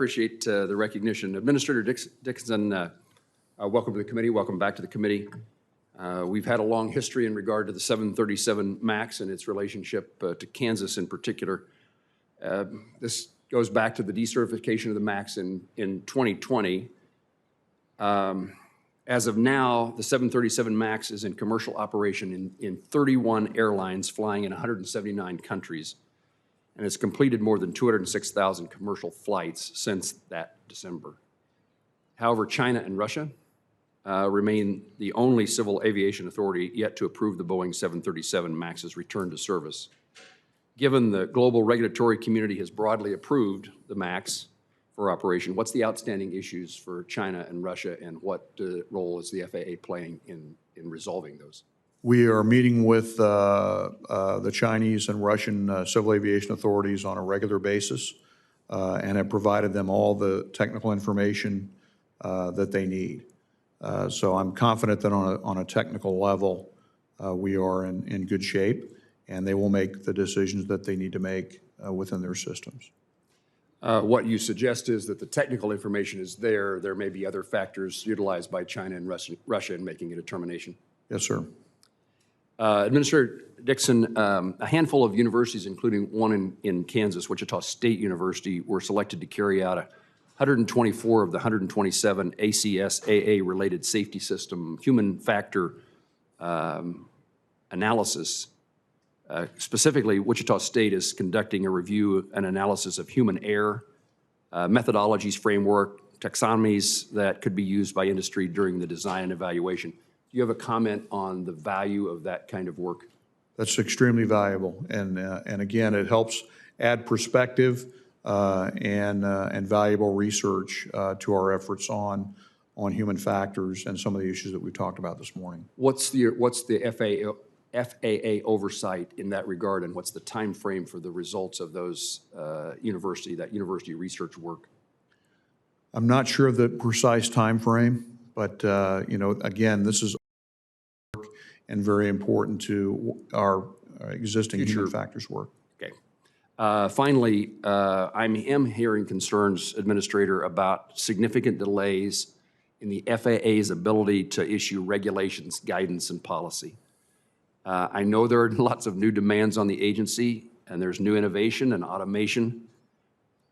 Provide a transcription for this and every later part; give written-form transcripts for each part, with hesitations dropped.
appreciate the recognition. Administrator Dickinson, welcome to the committee. Welcome back to the committee. We've had a long history in regard to the 737 MAX and its relationship to Kansas in particular. This goes back to the decertification of the MAX in 2020. As of now, the 737 MAX is in commercial operation in 31 airlines flying in 179 countries, and it's completed more than 206,000 commercial flights since that December. However, China and Russia remain the only civil aviation authority yet to approve the Boeing 737 MAX's return to service. Given the global regulatory community has broadly approved the MAX for operation, what's the outstanding issues for China and Russia, and what role is the FAA playing in resolving those? We are meeting with the Chinese and Russian civil aviation authorities on a regular basis and have provided them all the technical information that they need. So I'm confident that on a technical level, we are in good shape, and they will make the decisions that they need to make within their systems. What you suggest is that the technical information is there. There may be other factors utilized by China and Russia in making a determination. Yes, sir. Administrator Dixon, a handful of universities, including one in Kansas, Wichita State University, were selected to carry out 124 of the 127 ACSAA-related safety system human factor analysis. Specifically, Wichita State is conducting a review and analysis of human error, methodologies, framework, taxonomies that could be used by industry during the design and evaluation. Do you have a comment on the value of that kind of work? That's extremely valuable, and again, it helps add perspective and valuable research to our efforts on human factors and some of the issues that we talked about this morning. What's the FAA oversight in that regard, and what's the time frame for the results of those university research work? I'm not sure of the precise time frame, but you know, again, this is and very important to our existing human factors work. Okay. Finally, I am hearing concerns, Administrator, about significant delays in the FAA's ability to issue regulations, guidance, and policy. I know there are lots of new demands on the agency, and there's new innovation and automation,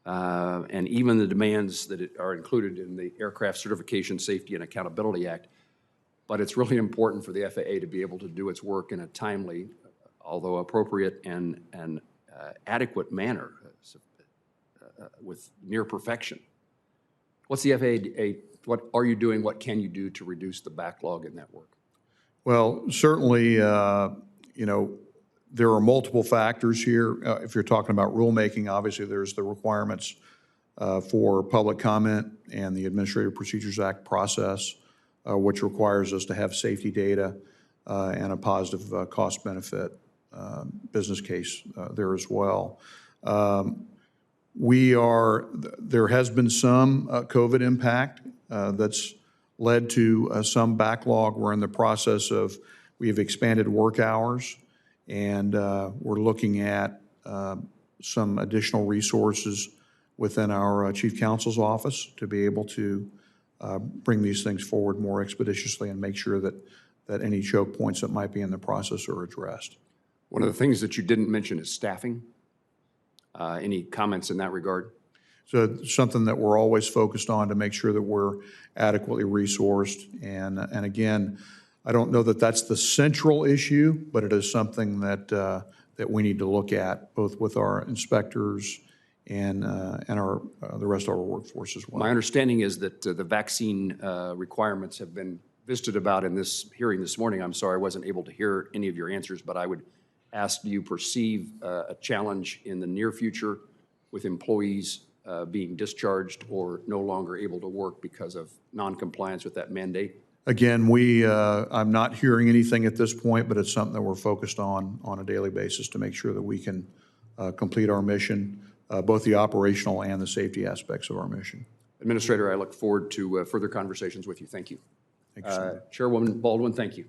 and even the demands that are included in the Aircraft Certification, Safety, and Accountability Act. But it's really important for the FAA to be able to do its work in a timely, although appropriate and adequate manner with near perfection. What's the FAA, what are you doing, what can you do to reduce the backlog in that work? Well, certainly, you know, there are multiple factors here. If you're talking about rulemaking, obviously there's the requirements for public comment and the Administrative Procedures Act process, which requires us to have safety data and a positive cost-benefit business case there as well. There has been some COVID impact that's led to some backlog. We're in the process of, we have expanded work hours, and we're looking at some additional resources within our Chief Counsel's office to be able to bring these things forward more expeditiously and make sure that any choke points that might be in the process are addressed. One of the things that you didn't mention is staffing. Any comments in that regard? So it's something that we're always focused on to make sure that we're adequately resourced. And again, I don't know that that's the central issue, but it is something that that we need to look at, both with our inspectors and the rest of our workforce as well. My understanding is that the vaccine requirements have been visited about in this hearing this morning. I'm sorry I wasn't able to hear any of your answers, but I would ask, do you perceive a challenge in the near future with employees being discharged or no longer able to work because of non-compliance with that mandate? Again, I'm not hearing anything at this point, but it's something that we're focused on a daily basis to make sure that we can complete our mission, both the operational and the safety aspects of our mission. Administrator, I look forward to further conversations with you. Thank you. Thank you, sir. Chairwoman Baldwin, thank you.